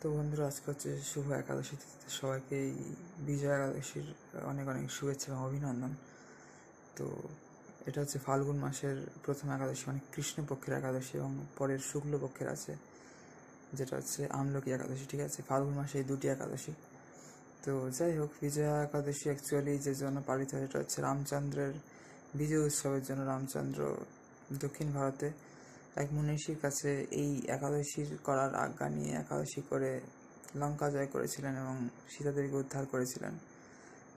তো বন্ধুরা, আজকে হচ্ছে শুভ একাদশী তিথিতে সবাইকে এই বিজয়া একাদশীর অনেক অনেক শুভেচ্ছা এবং অভিনন্দন। তো এটা হচ্ছে ফাল্গুন মাসের প্রথম একাদশী, মানে কৃষ্ণপক্ষের একাদশী, এবং পরের শুক্লপক্ষের আছে যেটা হচ্ছে আমলকি একাদশী। ঠিক আছে, ফাল্গুন মাসে এই দুটি একাদশী। তো যাই হোক, বিজয়া একাদশী অ্যাকচুয়ালি যে জন্য পালিত হয় সেটা হচ্ছে রামচন্দ্রের বিজয় উৎসবের জন্য। রামচন্দ্র দক্ষিণ ভারতে এক মনীষীর কাছে এই একাদশীর করার আজ্ঞা নিয়ে একাদশী করে লঙ্কা জয় করেছিলেন এবং সীতাদেবীকে উদ্ধার করেছিলেন।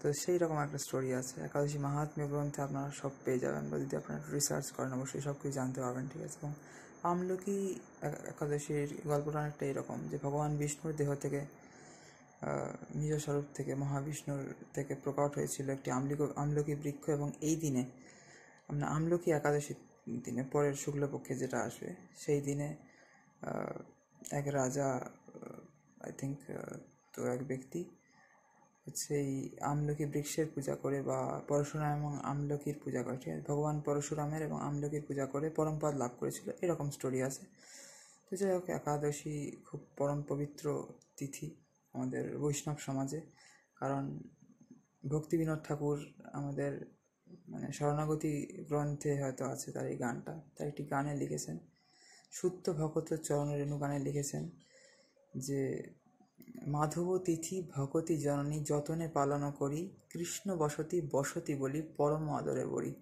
তো সেই রকম একটা স্টোরি আছে। একাদশী মাহাত্ম্য গ্রন্থে আপনারা সব পেয়ে যাবেন, বা যদি আপনারা রিসার্চ করেন অবশ্যই সব কিছু জানতে পারবেন। ঠিক আছে, এবং আমলকি একাদশীর গল্পটা অনেকটা এরকম যে ভগবান বিষ্ণুর দেহ থেকে নিজ স্বরূপ থেকে মহাবিষ্ণুর থেকে প্রকট হয়েছিল একটি আমলকি বৃক্ষ, এবং এই দিনে আমরা আমলকি একাদশী দিনে পরের শুক্লপক্ষে যেটা আসবে সেই দিনে এক রাজা, আই থিঙ্ক, তো এক ব্যক্তি হচ্ছে এই আমলকি বৃক্ষের পূজা করে, বা পরশুরাম এবং আমলকির পূজা করে। ঠিক আছে, ভগবান পরশুরামের এবং আমলকির পূজা করে পরমপদ লাভ করেছিল, এরকম স্টোরি আছে। তো যাই হোক, একাদশী খুব পরম পবিত্র তিথি আমাদের বৈষ্ণব সমাজে, কারণ ভক্তি বিনোদ ঠাকুর আমাদের মানে শরণাগতি গ্রন্থে হয়তো আছে তার এই গানটা, তার একটি গানে লিখেছেন, সুত্ত ভকত চরণ রেণু গানে লিখেছেন যে মাধব তিথি ভকতি জননী যতনে পালন করি, কৃষ্ণ বসতি বসতি বলি পরম আদরে বলি।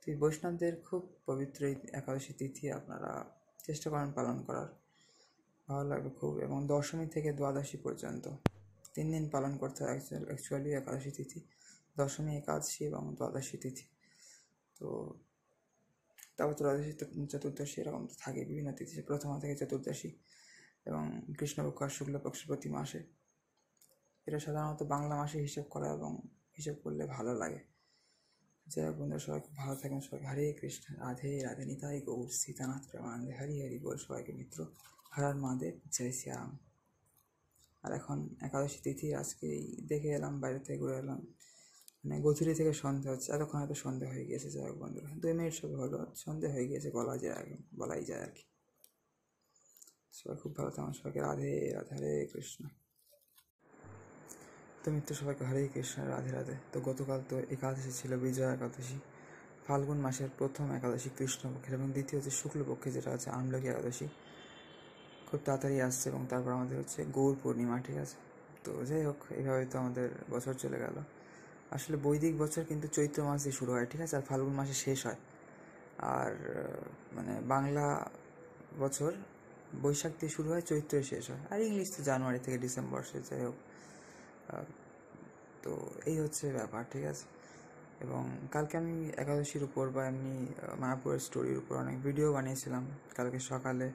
তো এই বৈষ্ণবদের খুব পবিত্র এই একাদশী তিথি আপনারা চেষ্টা করেন পালন করার, ভালো লাগবে খুব। এবং দশমী থেকে দ্বাদশী পর্যন্ত 3 দিন পালন করতে হয় অ্যাকচুয়ালি একাদশী তিথি, দশমী, একাদশী এবং দ্বাদশী তিথি। তো তারপর ত্রয়োদশী, চতুর্দশী, এরকম তো থাকে বিভিন্ন তিথি, প্রথমা থেকে চতুর্দশী, এবং কৃষ্ণপক্ষ আর শুক্লপক্ষ প্রতি মাসে। এটা সাধারণত বাংলা মাসে হিসেব করা, এবং হিসেব করলে ভালো লাগে। যাই হোক বন্ধুরা, সবাই খুব ভালো থাকবেন। সবাইকে হরে কৃষ্ণ, রাধে রাধে, নিতাই গৌর সীতানাথ প্রেমানন্দে, হরি হরি বল। সবাইকে মিত্র, হর হর মহাদেব, জয় শ্রীরাম। আর এখন একাদশী তিথি আজকেই দেখে এলাম, বাইরে থেকে ঘুরে এলাম, মানে গধূলি থেকে সন্ধে হচ্ছে, এতক্ষণ হয়তো সন্ধে হয়ে গিয়েছে। যাই হোক বন্ধুরা, 2 মিনিট সব হলো, সন্ধে হয়ে গিয়েছে বলাই যায় আর কি। সবাই খুব ভালো থাকুন, সবাইকে রাধে রাধে, হরে কৃষ্ণ। তো মিত্র, সবাইকে হরে কৃষ্ণ, রাধে রাধে। তো গতকাল তো একাদশী ছিল, বিজয়া একাদশী, ফাল্গুন মাসের প্রথম একাদশী কৃষ্ণপক্ষের, এবং দ্বিতীয় হচ্ছে শুক্লপক্ষে যেটা আছে আমলকি একাদশী, খুব তাড়াতাড়ি আসছে। এবং তারপর আমাদের হচ্ছে গৌর পূর্ণিমা। ঠিক আছে, তো যাই হোক, এইভাবে তো আমাদের বছর চলে গেল। আসলে বৈদিক বছর কিন্তু চৈত্র মাস দিয়ে শুরু হয়, ঠিক আছে, আর ফাল্গুন মাসে শেষ হয়। আর মানে বাংলা বছর বৈশাখ দিয়ে শুরু হয়, চৈত্রে শেষ হয়, আর ইংলিশ তো জানুয়ারি থেকে ডিসেম্বর শেষ। যাই হোক, তো এই হচ্ছে ব্যাপার। ঠিক আছে, এবং কালকে আমি একাদশীর উপর বা এমনি মায়াপুরের স্টোরির উপর অনেক ভিডিও বানিয়েছিলাম, কালকে সকালে,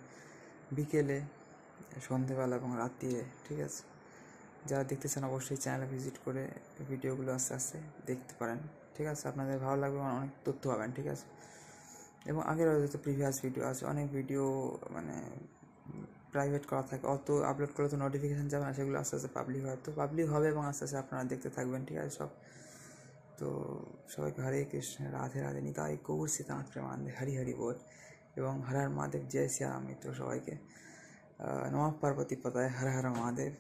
বিকেলে, সন্ধেবেলা এবং রাত্রিরে। ঠিক আছে, যারা দেখতে চান অবশ্যই চ্যানেলে ভিজিট করে ভিডিওগুলো আস্তে আস্তে দেখতে পারেন। ঠিক আছে, আপনাদের ভালো লাগবে, অনেক তথ্য পাবেন। ঠিক আছে, এবং আগের হয়তো প্রিভিয়াস ভিডিও আছে, অনেক ভিডিও মানে প্রাইভেট করা থাকে, অত আপলোড করলে তো নোটিফিকেশান যাবে না, সেগুলো আস্তে আস্তে পাবলিক হয়, তো পাবলিক হবে এবং আস্তে আস্তে আপনারা দেখতে থাকবেন। ঠিক আছে সব। তো সবাইকে হরে কৃষ্ণ, রাধে রাধে, নিতাই গৌর সীতানাথ প্রেমানন্দে, হরি হরি বল, এবং হর হর মহাদেব, জয় শ্রীরাম। মিত্র, সবাইকে নমঃ পার্বতী পদায়, হর হর মহাদেব।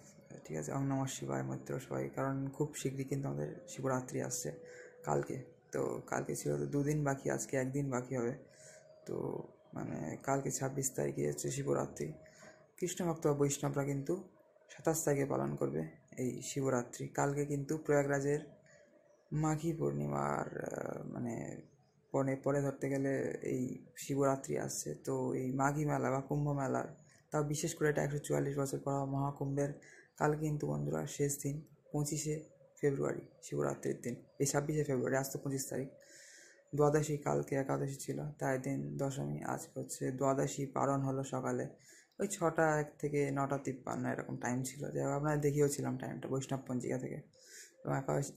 ঠিক আছে, ওম নমঃ শিবায়। মিত্র, সবাই, কারণ খুব শীঘ্রই কিন্তু আমাদের শিবরাত্রি আসছে কালকে। তো কালকে ছিল তো 2 দিন বাকি, আজকে 1 দিন বাকি হবে। তো মানে কালকে 26 তারিখে হচ্ছে শিবরাত্রি। কৃষ্ণ ভক্ত বা বৈষ্ণবরা কিন্তু 27 তারিখে পালন করবে এই শিবরাত্রি। কালকে কিন্তু প্রয়াগরাজের মাঘী পূর্ণিমার মানে পরে ধরতে গেলে এই শিবরাত্রি আসছে। তো এই মাঘী মেলা বা কুম্ভ মেলার, তাও বিশেষ করে এটা 144 বছর পর মহাকুম্ভের কাল কিন্তু বন্ধুরা শেষ দিন, 25শে ফেব্রুয়ারি, শিবরাত্রির দিন। এই 26শে ফেব্রুয়ারি, আজ তো 25 তারিখ। দ্বাদশী, কালকে একাদশী ছিল, তাই দিন দশমী, আজ হচ্ছে দ্বাদশী। পালন হলো সকালে ওই 6টা থেকে 9:53 এরকম টাইম ছিল। যাই হোক, আপনারা দেখিয়েছিলাম টাইমটা বৈষ্ণব পঞ্জিকা থেকে। এবং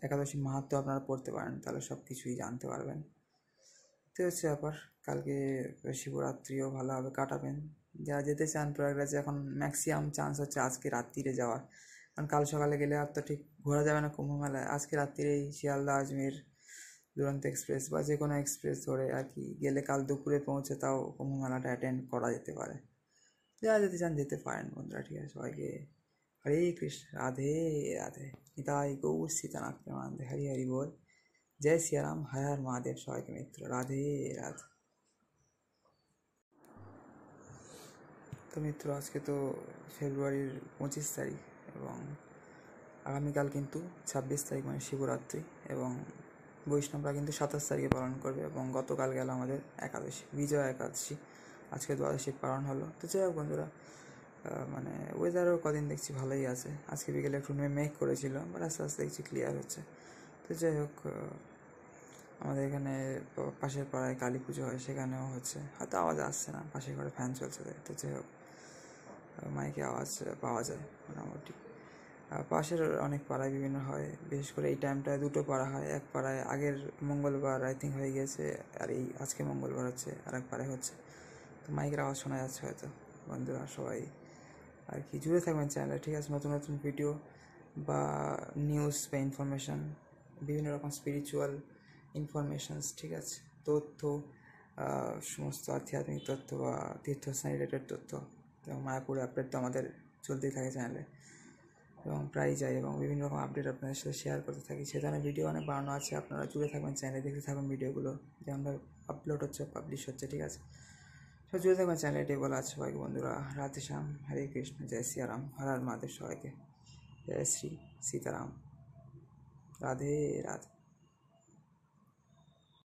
একাদশী মাহাত্ম্য আপনারা পড়তে পারেন, তাহলে সব কিছুই জানতে পারবেন। তো হচ্ছে ব্যাপার, কালকে শিবরাত্রিও ভালোভাবে কাটাবেন। যারা যেতে চান প্রয়াগরাজে, এখন ম্যাক্সিমাম চান্স হচ্ছে আজকে রাত্রিরে যাওয়ার, কারণ কাল সকালে গেলে আর তো ঠিক ঘোরা যাবে না কুম্ভ মেলায়। আজকে রাত্রিরেই শিয়ালদা আজমির দুরন্ত এক্সপ্রেস বা যে কোনো এক্সপ্রেস ধরে আর কি গেলে কাল দুপুরে পৌঁছে তাও কুম্ভ মেলাটা অ্যাটেন্ড করা যেতে পারে। যারা যেতে চান যেতে পারেন বন্ধুরা। ঠিক আছে, সবাইকে हरे कृष्ण राधे राधे निताई गौर सीतानाथ प्रेमानंद हरि हरि बोल। जय सिया राम, हर हर महादेव, সবাইকে মিত্র, রাধে রাধে। তো মিত্র, আজকে তো ফেব্রুয়ারির 25 তারিখ এবং আগামীকাল কিন্তু 26 তারিখ মানে শিবরাত্রি, এবং বৈষ্ণবরা কিন্তু 27 তারিখে পালন করবে। এবং গতকাল গেল আমাদের একাদশী, বিজয়া একাদশী, আজকে দ্বাদশী পালন হলো। তো যাই হোক বন্ধুরা, মানে ওয়েদারও কদিন দেখছি ভালোই আছে। আজকে বিকেলে একটু মেঘ করেছিল, বাট আস্তে আস্তে দেখছি ক্লিয়ার হচ্ছে। তো যাই হোক, আমাদের এখানে পাশের পাড়ায় কালী পুজো হয়, সেখানেও হচ্ছে। হয়তো আওয়াজ আসছে না, পাশের ঘরে ফ্যান চলছে। তো যাই হোক, মাইকে আওয়াজ পাওয়া যায় মোটামুটি। পাশের অনেক পাড়ায় বিভিন্ন হয়, বিশেষ করে এই টাইমটায় দুটো পাড়া হয়। এক পাড়ায় আগের মঙ্গলবার আই থিঙ্ক হয়ে গিয়েছে, আর এই আজকে মঙ্গলবার হচ্ছে, আর এক পাড়ায় হচ্ছে। তো মাইকের আওয়াজ শোনা যাচ্ছে হয়তো। বন্ধুরা সবাই আর কি জুড়ে থাকবেন চ্যানেলে, ঠিক আছে? নতুন নতুন ভিডিও বা নিউজ বা ইনফরমেশান, বিভিন্ন রকম স্পিরিচুয়াল ইনফরমেশানস, ঠিক আছে, তথ্য, সমস্ত আধ্যাত্মিক তথ্য বা তীর্থস্থান রিলেটেড তথ্য এবং মায়াপুরে আপডেট তো আমাদের চলতেই থাকে চ্যানেলে, এবং প্রায়ই যাই এবং বিভিন্ন রকম আপডেট আপনাদের সাথে শেয়ার করতে থাকি। সে ধরনের ভিডিও অনেক বানানো আছে, আপনারা জুড়ে থাকবেন চ্যানেলে, দেখতে থাকবেন ভিডিওগুলো যেমনভাবে আপলোড হচ্ছে, পাবলিশ হচ্ছে, ঠিক আছে? সব জুড়ে থাকবেন চ্যানেলে, এটাই বলা আছে সবাইকে। বন্ধুরা রাধে শ্যাম, হরে কৃষ্ণ, জয় সিয়া রাম, হর হর মহাদেব, সবাইকে জয় শ্রী সীতারাম, রাধে রাধে।